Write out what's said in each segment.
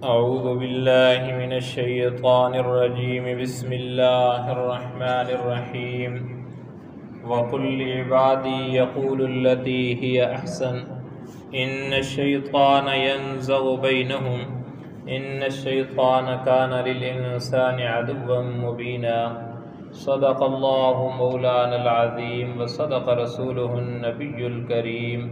أعوذ بالله من الشيطان الرجيم بسم الله الرحمن الرحيم وقل لعبادي يقول التي هي أحسن إن الشيطان ينزغ بينهم إن الشيطان كان للإنسان عدوا مبينا صدق الله مولانا العظيم وصدق رسوله النبي الكريم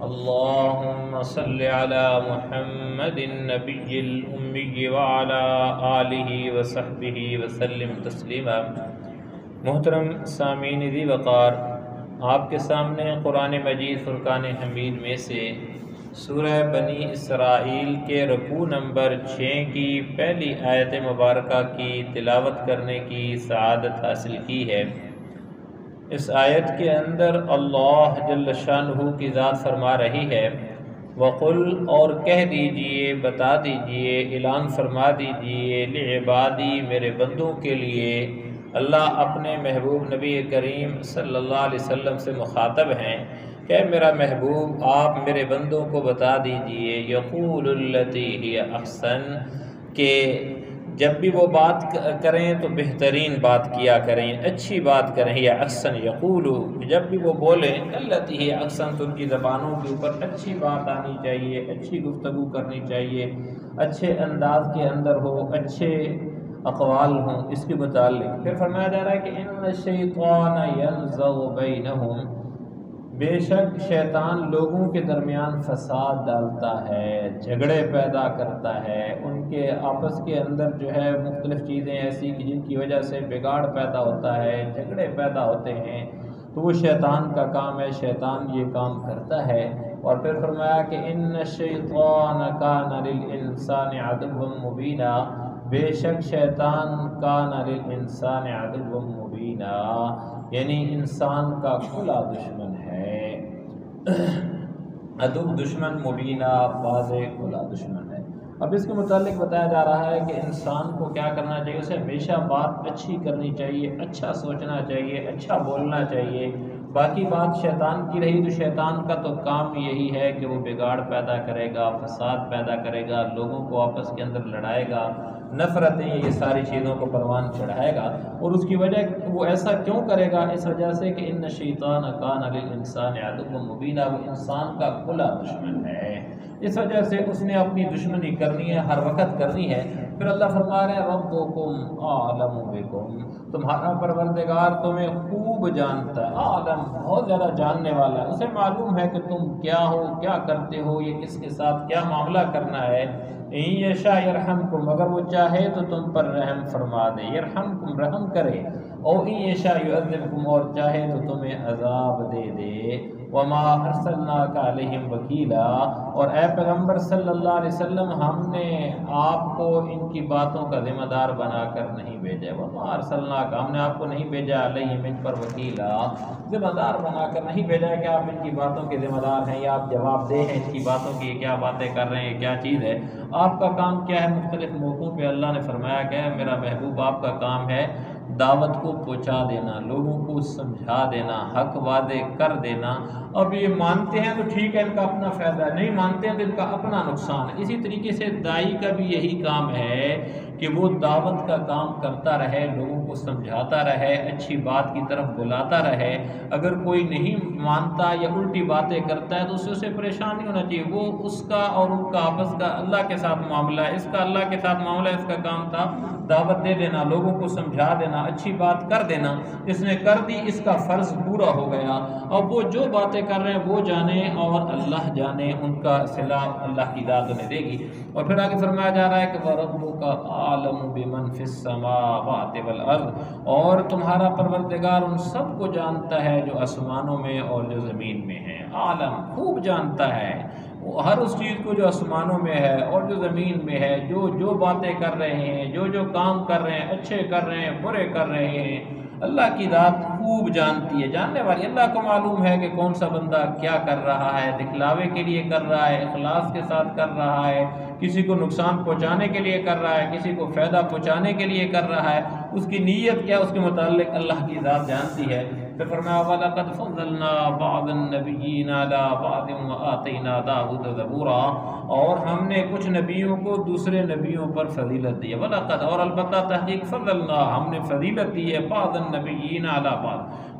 اللهم صل على محمد النبي الأمي وعلى آلہ وصحبہ وسلم تسلیما۔ محترم سامعین ذی وقار، آپ کے سامنے قرآن مجید فرقان حمید میں سے سورہ بنی اسرائیل کے رکوع نمبر 6 کی پہلی آیت مبارکہ کی تلاوت کرنے کی سعادت حاصل کی ہے۔ اس آیت کے اندر اللہ جل شانہ کی ذات فرما رہی ہے وَقُلْ، اور کہہ دیجئے، بتا دیجئے، اعلان فرما دیجئے، لعبادی، میرے بندوں کے لیے۔ اللہ اپنے محبوب نبی کریم صلی اللہ علیہ وسلم سے مخاطب ہیں کہ میرا محبوب آپ میرے بندوں کو بتا دیجئے، یقول التی ہی احسن، کہ جب بھی وہ بات کریں تو بہترین بات کیا کریں، اچھی بات کریں، یا احسن یقولو، جب بھی وہ بولیں التی ہی احسن تو ان کی زبانوں کے اوپر اچھی بات آنی چاہیے، اچھی گفتگو کرنی چاہیے، اچھے انداز کے اندر ہو، اچھے اقوال ہوں اس کے متعلق۔ پھر فرمایا جا رہا ہے کہ ان الشیطان ینزغ بینہم، بے شک شیطان لوگوں کے درمیان فساد ڈالتا ہے، جھگڑے پیدا کرتا ہے، ان کے آپس کے اندر جو ہے مختلف چیزیں ایسی کہ جن کی وجہ سے بگاڑ پیدا ہوتا ہے، جھگڑے پیدا ہوتے ہیں، تو وہ شیطان کا کام ہے، شیطان یہ کام کرتا ہے۔ اور پھر فرمایا کہ ان الشیطان کان للانسان عدوا مبینا، بے شک شیطان کان للانسان عدوا مبینا، یعنی انسان کا کھلا دشمن ہے، عدو دشمن، مبینہ واضح کھلا دشمن ہے۔ اب اس کے متعلق بتایا جا رہا ہے کہ انسان کو کیا کرنا چاہیے، اسے ہمیشہ بات اچھی کرنی چاہیے، اچھا سوچنا چاہیے، اچھا بولنا چاہیے۔ باقی بات شیطان کی رہی تو شیطان کا تو کام یہی ہے کہ وہ بگاڑ پیدا کرے گا، فساد پیدا کرے گا، لوگوں کو آپس کے اندر لڑائے گا، نفرتیں، یہ ساری چیزوں کو پروان چڑھائے گا۔ اور اس کی وجہ وہ ایسا کیوں کرے گا؟ اس وجہ سے کہ ان الشیطان کان للانسان عدوا مبینا، وہ انسان کا کھلا دشمن ہے، اس وجہ سے اس نے اپنی دشمنی کرنی ہے، ہر وقت کرنی ہے۔ پھر اللہ فرما رہے ہیں ربکم اعلم بکم، تمہارا پروردگار تمہیں خوب جانتا ہے، عالم بہت زیادہ جاننے والا ہے، اسے معلوم ہے کہ تم کیا ہو، کیا کرتے ہو، یہ کس کے ساتھ کیا معاملہ کرنا ہے۔ ان یشاء یرحمکم، اگر وہ چاہے تو تم پر رحم فرما دے، یرحمکم رحم کرے، اور ان یشاء یعذبکم، اور چاہے تو تمہیں عذاب دے دے۔ وما ارسلناک علیہم وکیلا، اور اے پیغمبر صلی اللہ علیہ وسلم ہم نے آپ کو ان کی باتوں کا ذمہ دار بنا کر نہیں بھیجا، وما ارسلناک، ہم نے آپ کو نہیں بھیجا علیہم ان پر وکیلا، ذمہ دار بنا کر نہیں بھیجا کہ آپ ان کی باتوں کے ذمہ دار ہیں یا آپ جواب دہ ہیں ان کی باتوں کی، کیا باتیں کر رہے ہیں، کیا چیز ہے، آپ کا کام کیا ہے۔ مختلف موقعوں پہ اللہ نے فرمایا کہ میرا محبوب آپ کا کام ہے دعوت کو پہنچا دینا، لوگوں کو سمجھا دینا، حق واضح کر دینا۔ اب یہ مانتے ہیں تو ٹھیک ہے، ان کا اپنا فائدہ ہے، نہیں مانتے ہیں تو ان کا اپنا نقصان ہے۔ اسی طریقے سے داعی کا بھی یہی کام ہے کہ وہ دعوت کا کام کرتا رہے، لوگوں کو سمجھاتا رہے، اچھی بات کی طرف بلاتا رہے۔ اگر کوئی نہیں مانتا یا الٹی باتیں کرتا ہے تو اسے پریشان نہیں ہونا چاہیے، وہ اس کا اور ان کا آپس کا اللہ کے ساتھ معاملہ ہے، اس کا اللہ کے ساتھ معاملہ ہے، اس کا کام تھا دعوت دے دینا، لوگوں کو سمجھا دینا، اچھی بات کر دینا۔ اس نے کر دی، اس کا فرض پورا ہو گیا۔ اب وہ جو باتیں کر رہے ہیں وہ جانے اور اللہ جانے، ان کا صلہ اللہ کی ذات انہیں دے گی۔ اور پھر آگے فرمایا جا رہا ہے کہ وَرَبُّكَ أَعْلَمُ بِمَنْ فِي السَّمَاوَاتِ وَالْأَرْضِ، اور تمہارا پروردگار ان سب کو جانتا ہے جو آسمانوں میں اور جو زمین میں ہیں۔ عالم خوب جانتا ہے وہ ہر اس چیز کو جو آسمانوں میں ہے اور جو زمین میں ہے، جو باتیں کر رہے ہیں، جو کام کر رہے ہیں، اچھے کر رہے ہیں، برے کر رہے ہیں، اللہ کی ذات خوب جانتی ہے، جاننے والی۔ اللہ کو معلوم ہے کہ کون سا بندہ کیا کر رہا ہے، دکھلاوے کے لیے کر رہا ہے، اخلاص کے ساتھ کر رہا ہے، کسی کو نقصان پہنچانے کے لیے کر رہا ہے، کسی کو فائدہ پہنچانے کے لیے کر رہا ہے، اس کی نیت کیا اس کے متعلق اللہ کی ذات جانتی ہے۔ پھر فرمایا وَلَقَدْ فَضَّلْنَا بَعْضَ النَّبِيِّينَ عَلَىٰ بَعْضٍ وَآتَيْنَا دَاوُودَ زَبُورًا، اور ہم نے کچھ نبیوں کو دوسرے نبیوں پر فضیلت دی ہے۔ وَلَقَدْ، اور البتہ تحقیق، فضلنا، ہم نے فضیلت دی ہے، بعض النبیین علی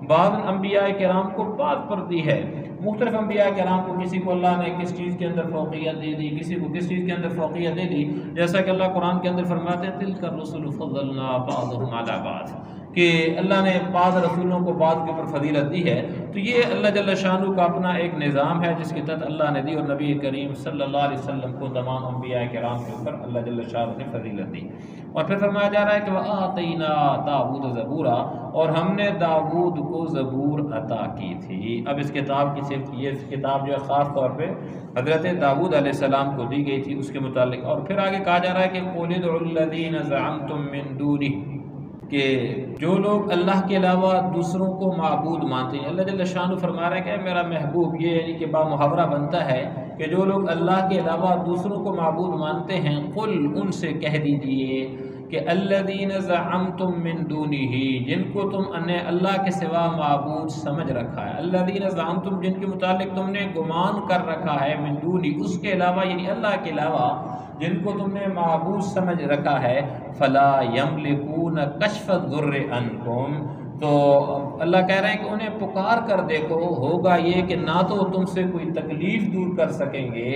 بعض انبیاء کرام کو بعض پر دی ہے۔ مختلف انبیاء کرام کو کسی کو اللہ نے کس چیز کے اندر فوقیت دے دی، کسی کو کس چیز کے اندر فوقیت دے دی، جیسا کہ اللہ قرآن کے اندر فرماتے ہیں تلک الرسل فضلنا بعضهم علی بعض، کہ اللہ نے بعض رسولوں کو بعض کے اوپر فضیلت دی ہے۔ تو یہ اللہ جل شانہ کا اپنا ایک نظام ہے جس کے تحت اللہ نے دی، اور نبی کریم صلی اللہ علیہ وسلم کو تمام انبیاء کرام کے اوپر اللہ جل شانہ نے فضیلت دی۔ اور پھر فرمایا جا رہا ہے کہ وَآتَيْنَا دَاوُودَ زَبُورًا، اور ہم نے داؤد کو زبور عطا کی تھی۔ اب اس کتاب کی صرف یہ کتاب جو ہے خاص طور پہ حضرت داؤد علیہ السلام کو دی گئی تھی اس کے متعلق۔ اور پھر آگے کہا جا رہا ہے کہ قُلِ ادْعُوا الَّذِينَ زَعَمْتُم مِّن دُونِهِ، کہ جو لوگ اللہ کے علاوہ دوسروں کو معبود مانتے ہیں، اللہ جل شانہ فرما رہا ہے کہ اے میرا محبوب، یہ یعنی کہ محاورہ بنتا ہے کہ جو لوگ اللہ کے علاوہ دوسروں کو معبود مانتے ہیں، قل، ان سے کہہ دیجئے کہ الذین زعمتم من دونہ، جن کو تم نے اللہ کے سوا معبود سمجھ رکھا ہے، الذین زعمتم، جن کے متعلق تم نے گمان کر رکھا ہے، من دونہ، اس کے علاوہ یعنی اللہ کے علاوہ جن کو تم نے معبود سمجھ رکھا ہے، فلا یملکون کشف الضر عنکم، تو اللہ کہہ رہے ہیں کہ انہیں پکار کر دیکھو، ہوگا یہ کہ نہ تو تم سے کوئی تکلیف دور کر سکیں گے،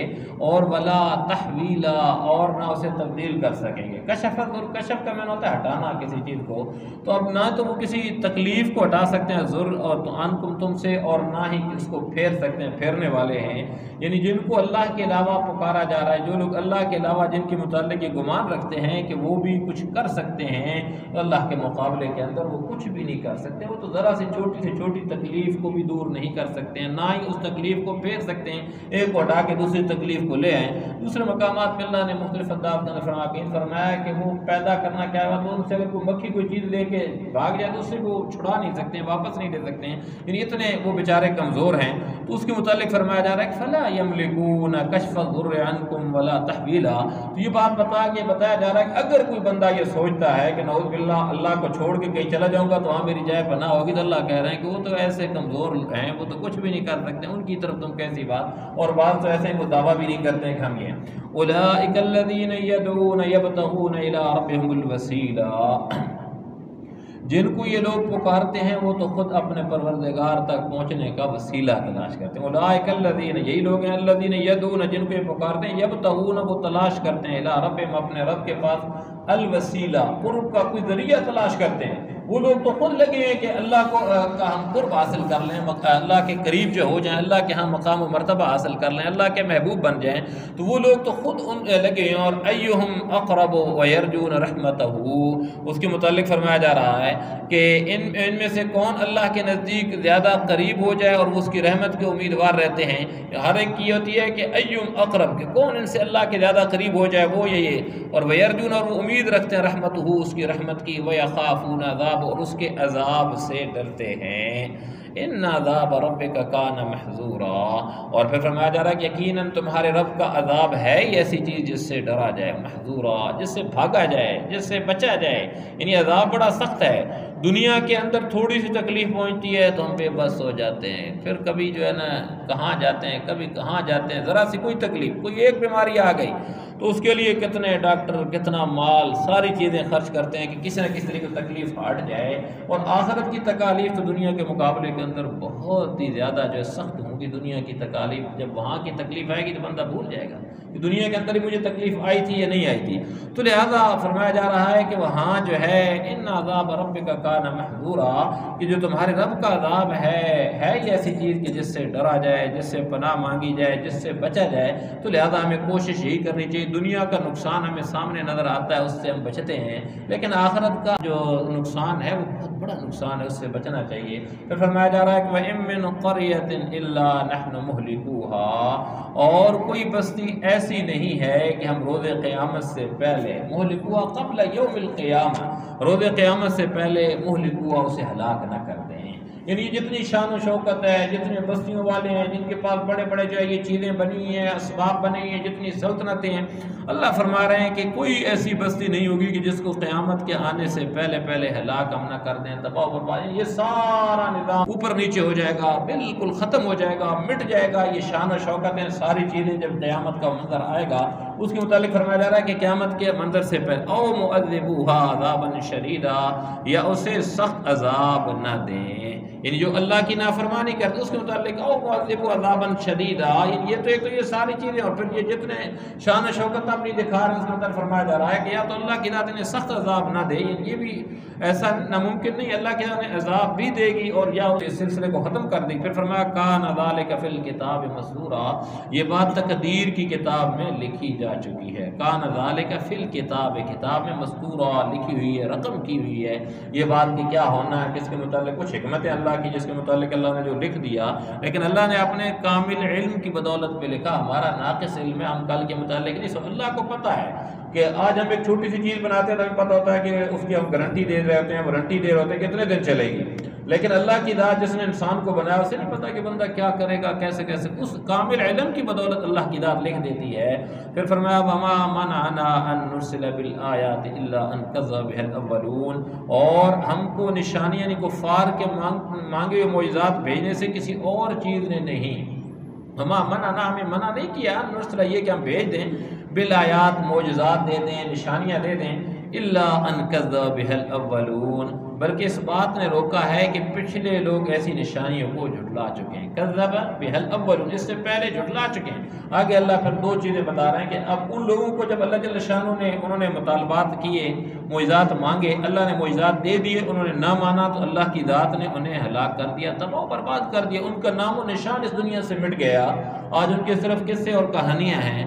اور ولا تحویلا، اور نہ اسے تبدیل کر سکیں گے۔ کشف الضر، کشف کا معنی ہوتا ہے ہٹانا کسی چیز کو، تو اب نہ تو وہ کسی تکلیف کو ہٹا سکتے ہیں ضر اور عنکم، تم سے، اور نہ ہی اس کو پھیر سکتے ہیں، پھیرنے والے ہیں۔ یعنی جن کو اللہ کے علاوہ پکارا جا رہا ہے، جو لوگ اللہ کے علاوہ جن کے متعلق یہ گمان رکھتے ہیں کہ وہ بھی کچھ کر سکتے ہیں، تو اللہ کے مقابلے کے اندر وہ کچھ بھی نہیں کر سکتے۔ وہ تو ذرا سے چھوٹی تکلیف کو بھی دور نہیں کر سکتے ہیں، نہ ہی اس تکلیف کو پھیر سکتے ہیں، ایک کو ہٹا کے دوسری تکلیف کو لے آئیں۔ دوسرے مقامات میں اللہ نے مختلف انداز میں فرمایا کہ وہ پیدا کرنا کیا ہے، وہ ان سے اگر کوئی مکھی کوئی چیز لے کے بھاگ جائے تو اس سے وہ چھڑا نہیں سکتے ہیں، واپس نہیں لے سکتے ہیں، یعنی اتنے وہ بیچارے کمزور ہیں۔ تو اس کے متعلق فرمایا جا رہا ہے کہ فلا یملکون کشف الضر عنکم ولا تحویلا، تو یہ بات بتایا جا رہا ہے کہ اگر کوئی بندہ یہ سوچتا ہے کہ نعوذ باللہ اللہ کو چھوڑ کے کہیں چلا جاؤں گا تو وہاں میری جائے پناہ ہوگی، تو اللہ کہہ رہے ہیں کہ وہ تو ایسے کمزور ہیں، وہ تو کچھ بھی نہیں کر سکتے، ان کی طرف تم کیسی بات، اور بعض تو ایسے ہیں وہ دعویٰ بھی نہیں کرتے ہیں کہ ہم یہ اولئک الذین یدعون یبتغون الی ربہم الوسیلہ، جن کو یہ لوگ پکارتے ہیں وہ تو خود اپنے پروردگار تک پہنچنے کا وسیلہ تلاش کرتے ہیں۔ اولئک الذین، یہی لوگ ہیں، الذین یدعون، جن کو یہ پکارتے ہیں، یبتغون، وہ تلاش کرتے ہیں، الی ربہم، اپنے رب کے پاس، الوسیلہ، قرب کا کوئی ذریعہ تلاش کرتے ہیں۔ وہ لوگ تو خود لگے ہیں کہ اللہ کا ہم قرب حاصل کر لیں، اللہ کے قریب جو ہو جائیں، اللہ کے ہاں مقام و مرتبہ حاصل کر لیں، اللہ کے محبوب بن جائیں، تو وہ لوگ تو خود لگے ہیں۔ اور ایہم اقرب ویرجون رحمتہ، اس کے متعلق فرمایا جا رہا ہے کہ ان میں سے کون اللہ کے نزدیک زیادہ قریب ہو جائے اور وہ اس کی رحمت کے امیدوار رہتے ہیں۔ ہر ایک کی ہوتی ہے کہ ایہم اقرب، کہ کون ان سے اللہ کے زیادہ قریب ہو جائے، وہ یہ، اور ویرجون، اور وہ امید رکھتے ہیں رحمتہ، اس کی رحمت کی، ویخافون عذاب، اور اس کے عذاب سے ڈرتے ہیں۔ ان عذاب ربک کان محذورا، اور پھر فرمایا جا رہا ہے کہ یقیناً تمہارے رب کا عذاب ہے ہی ایسی چیز جس سے ڈرا جائے، محذورا، جس سے بھاگا جائے، جس سے بچا جائے، یعنی عذاب بڑا سخت ہے۔ دنیا کے اندر تھوڑی سی تکلیف پہنچتی ہے تو ہم بے بس ہو جاتے ہیں، پھر کبھی جو ہے نا کہاں جاتے ہیں، کبھی کہاں جاتے ہیں، ذرا سی کوئی تکلیف، کوئی ایک بیماری آ گئی تو اس کے لیے کتنے ڈاکٹر، کتنا مال، ساری چیزیں خرچ کرتے ہیں کہ کسی نہ کسی طریقے تکلیف ہٹ جائے۔ اور آخرت کی تکالیف تو دنیا کے مقابلے کے اندر بہت ہی زیادہ جو ہے سخت ہوں گی۔ دنیا کی تکالیف، جب وہاں کی تکلیف آئے گی تو بندہ بھول جائے گا کہ دنیا کے اندر ہی مجھے تکلیف آئی تھی یا نہیں آئی تھی۔ تو لہذا فرمایا جا رہا ہے کہ وہاں جو ہے ان عذاب ربک کان محذورا، کہ جو تمہارے رب کا عذاب ہے ہی ایسی چیز کہ جس سے ڈرا جائے، جس سے پناہ مانگی جائے، جس سے بچا جائے۔ تو لہذا ہمیں کوشش یہی کرنی چاہیے، دنیا کا نقصان ہمیں سامنے نظر آتا ہے، اس سے ہم بچتے ہیں، لیکن آخرت کا جو نقصان ہے وہ بہت بڑا نقصان ہے، اس سے بچنا چاہیے۔ پھر فرمایا جا رہا ہے کہ وَإِن مِّن قَرْيَةٍ إِلَّا نَحْنُ مُهْلِكُوهَا، اور کوئی بستی ایسی نہیں ہے کہ ہم روز قیامت سے پہلے، مہلکوها قبل یوم القیامہ، روز قیامت سے پہلے مہلکوها، اسے ہلاک نہ کر دیں۔ یعنی جتنی شان و شوکت ہے، جتنے بستیوں والے ہیں جن کے پاس بڑے بڑے جو ہے یہ چیزیں بنی ہیں، اسباب بنے ہیں، جتنی سلطنتیں ہیں، اللہ فرما رہے ہیں کہ کوئی ایسی بستی نہیں ہوگی کہ جس کو قیامت کے آنے سے پہلے پہلے ہلاک ہم نہ کر دیں، تباہ و برباد۔ یہ سارا نظام اوپر نیچے ہو جائے گا، بالکل ختم ہو جائے گا، مٹ جائے گا۔ یہ شان و شوکتیں ساری چیزیں جب قیامت کا منظر آئے گا اس کے متعلق فرمایا جا رہا ہے کہ قیامت کے منظر سے پہلے او معذبوها عذابا شدیدا، یا اسے سخت عذاب نہ دیں، یعنی جو اللہ کی نافرمانی کرتے اس کے متعلق او معذبوها عذابا شدیدا۔ یہ تو ایک تو یہ ساری چیزیں، اور پھر یہ جتنے شان و شوکت اپنی دکھا رہے ہیں اس کے متعلق فرمایا جا رہا ہے کہ یا تو اللہ کی ذات انہیں سخت عذاب نہ دے، یہ بھی ایسا ناممکن نہیں، اللہ کی ذات انہیں عذاب بھی دے گی اور یا اس سلسلے کو ختم کر دے گی۔ پھر فرمایا کان ذلک فی الکتاب مسطورا، یہ بات تقدیر کی کتاب میں لکھی جا چکی ہے۔ کان ذلک فی الکتاب، کتاب میں مسطورا لکھی ہوئی ہے، رقم کی ہوئی ہے یہ بات کہ کیا ہونا ہے، کس کے متعلق، کچھ حکمت اللہ کی جس کے متعلق اللہ نے جو لکھ دیا، لیکن اللہ نے اپنے کامل علم کی بدولت پہ لکھا، ہمارا ناقص علم ہے، ہم کل کے متعلق نہیں سو اللہ کو پتہ ہے کہ آج ہم ایک چھوٹی سی چیز بناتے ہیں تو ہمیں پتہ ہوتا ہے کہ اس کی ہم گارنٹی دے رہے ہوتے ہیں، وارنٹی دے رہے ہوتے ہیں کتنے دن چلے گی، لیکن اللہ کی ذات جس نے انسان کو بنایا اسے نہیں پتا کہ بندہ کیا کرے گا، کیسے کیسے، اس کامل علم کی بدولت اللہ کی ذات لکھ دیتی ہے۔ پھر فرمایا وما منعنا ان نرسل بالآیات الا ان کذب بها الاولون، اور ہم کو نشانی یعنی کفار کے مانگے ہوئے معجزات بھیجنے سے کسی اور چیز نے نہیں، ہما منعنا، ہمیں منع نہیں کیا، نرسل یہ کہ ہم بھیج دیں، بالآیات معجزات دے دیں، نشانیاں دے دیں، الا ان کذب بها الاولون، بلکہ اس بات نے روکا ہے کہ پچھلے لوگ ایسی نشانیوں کو جھٹلا چکے ہیں، کذب بها الاولون، اس سے پہلے جھٹلا چکے ہیں۔ آگے اللہ پھر دو چیزیں بتا رہے ہیں کہ اب ان لوگوں کو جب اللہ جل شانہ نے انہوں نے مطالبات کیے، معجزات مانگے، اللہ نے معجزات دے دیے، انہوں نے نہ مانا تو اللہ کی ذات نے انہیں ہلاک کر دیا، تباہ و برباد کر دیا، ان کا نام و نشان اس دنیا سے مٹ گیا، آج ان کے صرف قصے اور کہانیاں ہیں۔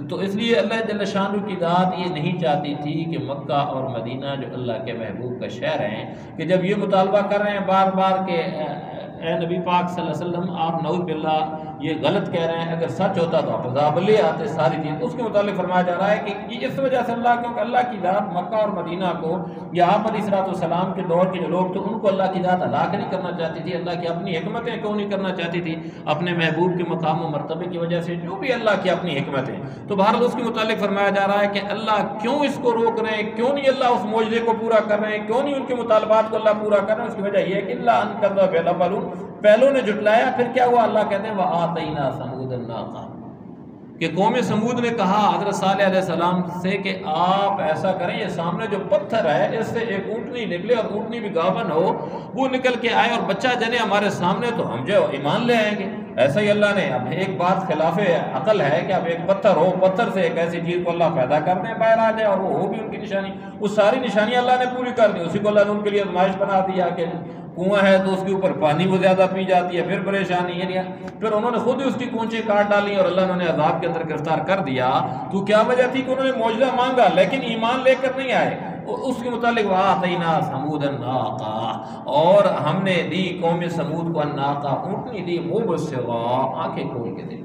تو اس لیے اللہ جل شانہ کی ذات یہ نہیں چاہتی تھی کہ مکہ اور مدینہ جو اللہ کے محبوب کا شہر ہیں، کہ جب یہ مطالبہ کر رہے ہیں بار بار کہ اے نبی پاک صلی اللہ علیہ وسلم آپ نعوذ باللہ یہ غلط کہہ رہے ہیں، اگر سچ ہوتا تو آپ عذاب لے آتے ساری چیز، اس کے متعلق فرمایا جا رہا ہے کہ یہ اس وجہ سے اللہ، کیونکہ اللہ کی ذات مکہ اور مدینہ کو یا آپ علیہ السلام کے دور کے جو لوگ تھے ان کو اللہ کی ذات ہلاک نہیں کرنا چاہتی تھی، اللہ کی اپنی حکمتیں کیوں نہیں کرنا چاہتی تھی، اپنے محبوب کے مقام و مرتبے کی وجہ سے، جو بھی اللہ کی اپنی حکمتیں۔ تو بہرحال اس کے متعلق فرمایا جا رہا ہے کہ اللہ کیوں اس کو روک رہے ہیں، کیوں نہیں اللہ اس معجزے کو پورا کر رہے ہیں، کیوں نہیں ان کے مطالبات کو اللہ پورا کر رہے ہیں، اس کی وجہ یہ ہے کہ اللہ ان کذب بالاولون، پہلوں نے جھٹلایا، پھر کیا ہوا، اللہ کہتے ہیں وآتینا ثمود الناقہ، کہ قوم سمود نے کہا حضرت صالح علیہ السلام سے کہ آپ ایسا کریں، یہ سامنے جو پتھر ہے اس سے ایک اونٹنی نکلے اور اونٹنی بھی گاون ہو، وہ نکل کے آئے اور بچہ جنے ہمارے سامنے تو ہم جو ایمان لے آئیں گے۔ ایسا ہی اللہ نے، اب ایک بات خلاف عقل ہے کہ اب ایک پتھر ہو، پتھر سے ایک ایسی چیز کو اللہ پیدا کر دیں باہر آ جائے اور وہ ہو بھی ان کی نشانی، وہ ساری نشانیاں اللہ نے پوری کر دی، اسی کو اللہ نے ان کے لیے آزمائش بنا دیا کہ کنواں ہے تو اس کے اوپر پانی وہ زیادہ پی جاتی ہے، پھر پریشانی، یعنی پھر انہوں نے خود ہی اس کی کونچیں کاٹ ڈالی اور اللہ نے انہیں عذاب کے اندر گرفتار کر دیا۔ تو کیا وجہ تھی کہ انہوں نے معجزہ مانگا لیکن ایمان لے کر نہیں آئے، اس کے متعلق وآتینا ثمود الناقہ، اور ہم نے دی قوم سمود کو الناقہ، اونٹنی دی، مبصرہ، آنکھیں کھول کے دی۔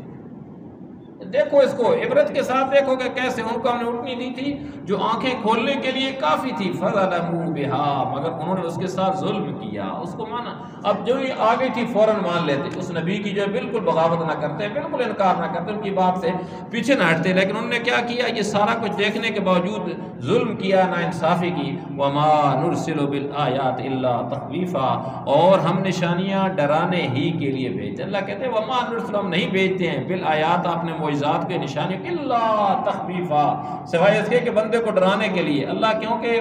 دیکھو اس کو عبرت کے ساتھ دیکھو کہ کیسے ان کو ہم نے اٹھنی دی تھی جو آنکھیں کھولنے کے لیے کافی تھی، فظلموا بها، مگر انہوں نے اس کے ساتھ ظلم کیا، اس کو مانا، اب جو یہ آ گئی تھی فوراً مان لیتے، اس نبی کی جو بالکل بغاوت نہ کرتے، بالکل انکار نہ کرتے، ان کی بات سے پیچھے نہ ہٹتے، لیکن انہوں نے کیا کیا، یہ سارا کچھ دیکھنے کے باوجود ظلم کیا، ناانصافی کی۔ وما نرسل بالآیات الا تخویفا، اور ہم نشانیاں ڈرانے ہی کے لیے بھیجتے، اللہ کہتے ہیں وما نرسل، ہم نہیں بھیجتے ہیں، بالآیات اپنے معجزات کے نشانی، الا تخویفا، سوائے اس کے کہ بندے کو ڈرانے کے لیے۔ اللہ کیونکہ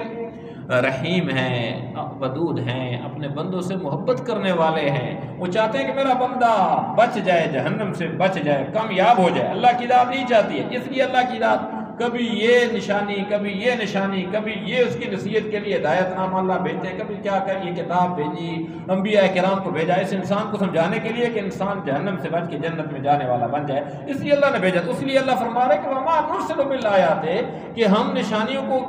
رحیم ہیں، ودود ہیں، اپنے بندوں سے محبت کرنے والے ہیں، وہ چاہتے ہیں کہ میرا بندہ بچ جائے، جہنم سے بچ جائے، کامیاب ہو جائے، اللہ کی ذات نہیں چاہتی ہے، اس لیے اللہ کی ذات کبھی یہ نشانی، کبھی یہ نشانی، کبھی یہ اس کی نصیحت کے لیے ہدایت نامہ اللہ بھیجتے ہیں، کبھی کیا کہ یہ کتاب بھیجی، انبیاء کرام کو بھیجا اس انسان کو سمجھانے کے لیے کہ انسان جہنم سے بچ کے جنت میں جانے والا بن جائے، اس لیے اللہ نے بھیجا۔ اس لیے اللہ فرما رہا ہے کہ وما نرسل بالآیات، کہ ہم نشانیوں کو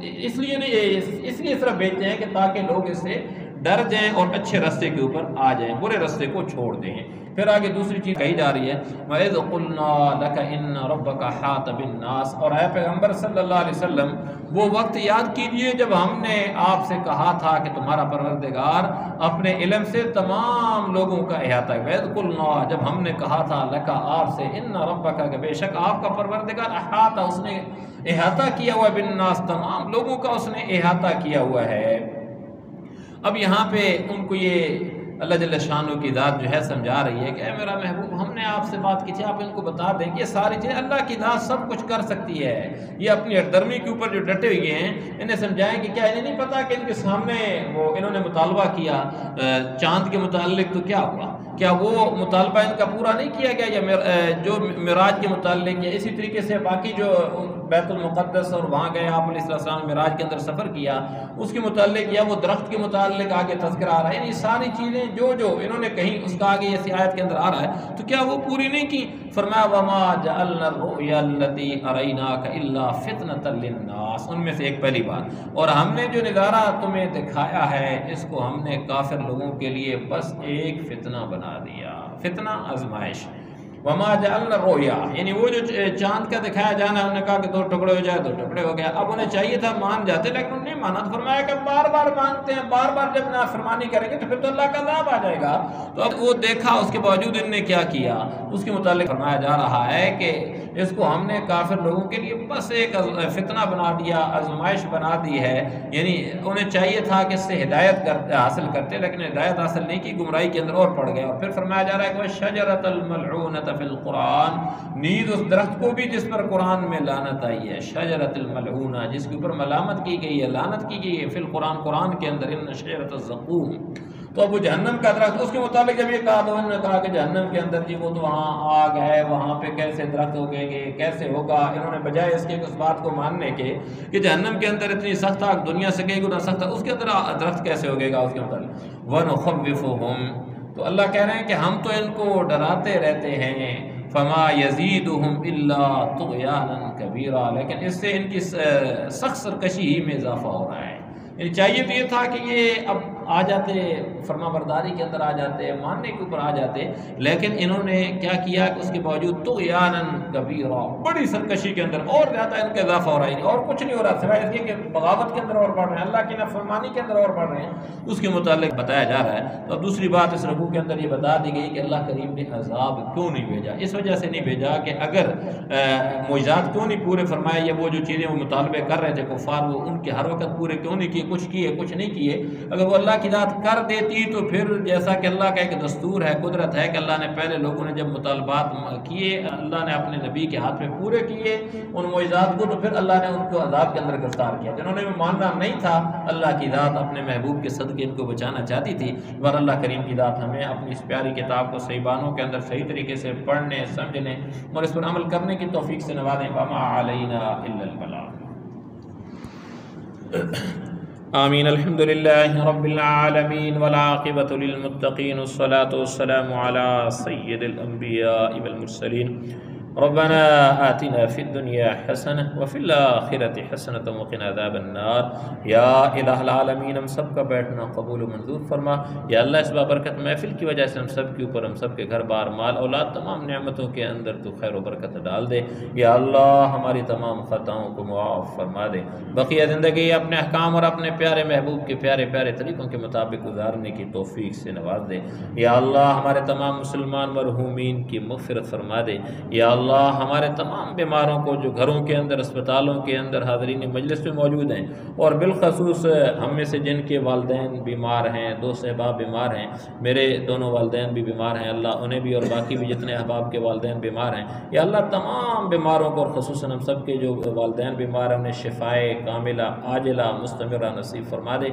اس لیے نہیں، اس لیے صرف بھیجتے ہیں کہ تاکہ لوگ اس سے ڈر جائیں اور اچھے راستے کے اوپر آ جائیں، برے راستے کو چھوڑ دیں۔ پھر آگے دوسری چیز کہی جا رہی ہے وَإِذْ قُلْنَا لَكَ إِنَّ رَبَّكَ حَاطَ بِالنَّاسِ، اور اے پیغمبر صلی اللہ علیہ وسلم وہ وقت یاد کیجئے جب ہم نے آپ سے کہا تھا کہ تمہارا پروردگار اپنے علم سے تمام لوگوں کا احاطہ ہے۔ وَإِذْ قُلْنَا، جب ہم نے کہا تھا لَكَ آپ سے، إِنَّ رَبَّكَ کہ بے شک آپ کا پروردگار احاطہ، اس نے احاطہ کیا ہوا ہے، بالناس تمام لوگوں کا اس نے احاطہ کیا ہوا ہے۔ اب یہاں پہ ان کو یہ اللہ جل شانہ کی ذات جو ہے سمجھا رہی ہے کہ اے میرا محبوب، ہم نے آپ سے بات کی تھی، آپ ان کو بتا دیں کہ یہ ساری چیزیں اللہ کی ذات سب کچھ کر سکتی ہے۔ یہ اپنی اٹھدرمی کے اوپر جو ڈٹے ہوئے ہیں، انہیں سمجھائیں کہ کیا انہیں نہیں پتا کہ ان کے سامنے وہ انہوں نے مطالبہ کیا چاند کے متعلق، تو کیا ہوا؟ کیا وہ مطالبہ ان کا پورا نہیں کیا گیا؟ یا جو معراج کے متعلق، یا اسی طریقے سے باقی جو بیت المقدس اور وہاں گئے آپ علیہ السلام معراج کے اندر سفر کیا اس کے متعلق، یا وہ درخت کے متعلق آگے تذکرہ آ رہا ہے، یعنی ساری چیزیں جو انہوں نے کہیں اس کا آگے اسی آیت کے اندر آ رہا ہے، تو کیا وہ پوری نہیں کی؟ فرمایا وَمَا جَعَلْنَا الرُّؤْيَا الَّتِي أَرَيْنَاكَ إِلَّا فِتْنَةً لِلنَّاسِ، ان میں سے ایک پہلی بات، اور ہم نے جو نظارہ تمہیں دکھایا ہے اس کو ہم نے کافر لوگوں کے لیے بس ایک فتنہ بنا دیا، فتنہ آزمائش۔ وما جعلنا الرؤیا، یعنی وہ جو چاند کا دکھایا جانا ہے، انہوں نے کہا کہ 2 ٹکڑے ہو جائے، 2 ٹکڑے ہو گیا۔ اب انہیں چاہیے تھا مان جاتے، لیکن انہوں نے مانا، تو فرمایا کہ بار بار مانتے ہیں، بار بار جب نافرمانی کریں گے تو پھر تو اللہ کا عذاب آ جائے گا۔ تو اب وہ دیکھا، اس کے باوجود ان نے کیا کیا، اس کے متعلق فرمایا جا رہا ہے کہ اس کو ہم نے کافر لوگوں کے لیے بس ایک فتنہ بنا دیا، آزمائش بنا دی ہے۔ یعنی انہیں چاہیے تھا کہ اس سے ہدایت حاصل کرتے، لیکن ہدایت حاصل نہیں کی، گمراہی کے اندر اور پڑ گئے۔ اور پھر فرمایا جا رہا ہے کہ شجرۃ الملعونۃ فی القرآن، نیز اس درخت کو بھی جس پر قرآن میں لعنت آئی ہے، شجرۃ الملعونہ، جس کے اوپر ملامت کی گئی ہے، لعنت کی گئی ہے، فی القرآن، قرآن کے اندر، ان شجرۃ الزقوم۔ تو اب وہ جہنم کا درخت، اس کے متعلق جب یہ کہا تو انہوں نے کہا کہ جہنم کے اندر جی وہ تو وہاں آگ ہے، وہاں پہ کیسے درخت ہوگیں گے، کیسے ہوگا؟ انہوں نے بجائے اس کے اس بات کو ماننے کے کہ جہنم کے اندر اتنی سخت آگ، دنیا سے کئی گنا سخت ہے، اس کے اندر درخت کیسے ہوگے گا اس کے متعلق؟ وَنُخَوِّفُهُمْ، تو اللہ کہہ رہے ہیں کہ ہم تو ان کو ڈراتے رہتے ہیں، فما یزیدہم الا طغیانا کبیرا، لیکن اس سے ان کی سخت سرکشی ہی میں اضافہ ہو رہا ہے۔ یعنی چاہیے تو یہ تھا کہ یہ اب آ جاتے، فرما برداری کے اندر آ جاتے، ماننے کے اوپر آ جاتے، لیکن انہوں نے کیا کیا کہ اس کے باوجود طغیانا کبیرا، بڑی سرکشی کے اندر اور زیادہ ان کا اضافہ ہو رہا ہے، اور کچھ نہیں ہو رہا سوائے اس کے کہ بغاوت کے اندر اور بڑھ رہے ہیں، اللہ کی نافرمانی کے اندر اور بڑھ رہے ہیں، اس کے متعلق بتایا جا رہا ہے۔ تو دوسری بات اس رکوع کے اندر یہ بتا دی گئی کہ اللہ کریم نے عذاب کیوں نہیں بھیجا، اس وجہ سے نہیں بھیجا کہ اگر معجزات کیوں نہیں پورے فرمائے، یا وہ جو چیزیں وہ مطالبے کر رہے تھے کفار، وہ ان کے ہر وقت پورے کیوں نہیں کیے، کچھ کیے کچھ نہیں کیے۔ اگر وہ اللہ کی ذات کر دیتی تو پھر جیسا کہ اللہ کا ایک دستور ہے، قدرت ہے کہ اللہ نے پہلے لوگوں نے جب مطالبات کیے، اللہ نے اپنے نبی کے ہاتھ میں پورے کیے ان معجزات کو، تو پھر اللہ نے ان کو عذاب کے اندر گرفتار کیا۔ جنہوں نے ماننا نہیں تھا، اللہ کی ذات اپنے محبوب کے صدقے ان کو بچانا چاہتی تھی۔ اور اللہ کریم کی ذات ہمیں اپنی اس پیاری کتاب کو صحیح بانوں کے اندر صحیح طریقے سے پڑھنے، سمجھنے اور اس پر عمل کرنے کی توفیق سے نوازیں۔ وما علینا الا البلاغ۔ آمین۔ الحمد للہ رب العالمین والعاقبۃ للمتقین، والصلاة والسلام علی سید الانبیاء والمرسلین۔ ربنا آتنا فی الدنیا حسنہ وفی الآخرۃ حسنۃ وقنا عذاب النار۔ یا الہ العالمین، ہم سب کا بیٹھنا قبول و منظور فرما۔ یا اللہ اس بابرکت محفل کی وجہ سے ہم سب کے اوپر، ہم سب کے گھر بار، مال، اولاد، تمام نعمتوں کے اندر تو خیر و برکت ڈال دے۔ یا اللہ ہماری تمام خطاؤں کو معاف فرما دے۔ بقیہ زندگی اپنے احکام اور اپنے پیارے محبوب کے پیارے پیارے طریقوں کے مطابق گزارنے کی توفیق سے نواز دے۔ یا اللہ ہمارے تمام مسلمان مرحومین کی مغفرت فرما دے۔ یا اللہ ہمارے تمام بیماروں کو جو گھروں کے اندر، اسپتالوں کے اندر حاضرین مجلس میں موجود ہیں، اور بالخصوص ہم میں سے جن کے والدین بیمار ہیں، 2 احباب بیمار ہیں، میرے دونوں والدین بھی بیمار ہیں، اللہ انہیں بھی اور باقی بھی جتنے احباب کے والدین بیمار ہیں، یا اللہ تمام بیماروں کو، اور خصوصاً ہم سب کے جو والدین بیمار ہیں، انہیں شفائے کاملہ عاجلہ مستمرہ نصیب فرما دے۔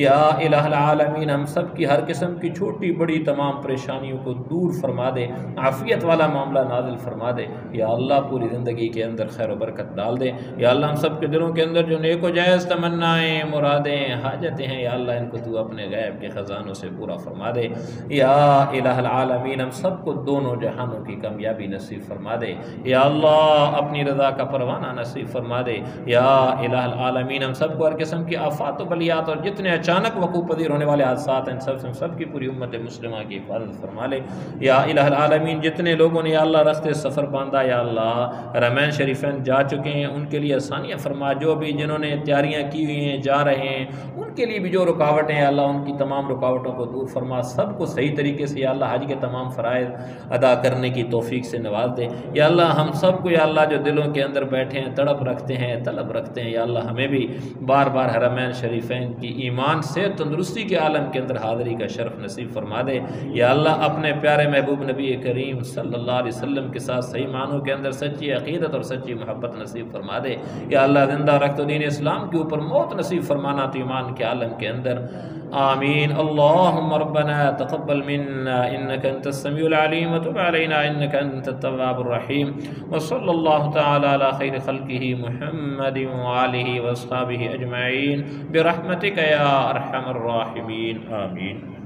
یا الہ العالمین ہم سب کی ہر قسم کی چھوٹی بڑی تمام پریشانیوں کو دور فرما دے، عافیت والا معاملہ نازل فرما دے۔ یا اللہ پوری زندگی کے اندر خیر و برکت ڈال دے۔ یا اللہ ہم سب کے دلوں کے اندر جو نیک و جائز تمنائیں، مرادیں، حاجتیں ہیں، یا اللہ ان کو تو اپنے غیب کے خزانوں سے پورا فرما دے۔ یا الہ العالمین ہم سب کو دونوں جہانوں کی کامیابی نصیب فرما دے۔ یا اللہ اپنی رضا کا پروانہ نصیب فرما دے۔ یا الہ العالمین ہم سب کو ہر قسم کی آفات و بلیات اور جتنے اچانک وقوع پذیر ہونے والے حادثات ہیں ان سب کی پوری امت مسلمہ کی حفاظت فرما لے۔ یا الہ العالمین جتنے لوگوں نے یا اللہ راستے سفر باندھا، یا اللہ حرمین شریفین جا چکے ہیں ان کے لیے آسانیاں فرما، جو بھی جنہوں نے تیاریاں کی ہوئی ہیں جا رہے ہیں ان کے لیے بھی جو رکاوٹیں ہیں یا اللہ ان کی تمام رکاوٹوں کو دور فرما، سب کو صحیح طریقے سے یا اللہ حج کے تمام فرائض ادا کرنے کی توفیق سے نواز دے۔ یا اللہ ہم سب کو یا اللہ جو دلوں کے اندر بیٹھے ہیں، تڑپ رکھتے ہیں، طلب رکھتے ہیں، یا اللہ ہمیں بھی بار بار حرمین شریفین کی ایمان سے تندرستی کے عالم کے اندر حاضری کا شرف نصیب فرما دے۔ یا اللہ اپنے پیارے محبوب نبی کریم صلی اللہ علیہ وسلم کے ساتھ صحیح معنوں کے اندر سچی عقیدت اور سچی محبت نصیب فرما دے۔ یا اللہ زندہ رکھ تو دین اسلام کے اوپر موت نصیب فرمانا تو ایمان کے عالم کے اندر، آمین۔ اللہم ربنا تقبل منا انک انت السمیع العلیم وتب علینا انک انت التواب الرحیم، وصلی اللہ تعالی علی خیر خلقہ محمد وآلہ واصحابہ اجمعین برحمتک یا ارحم الراحمین، آمین۔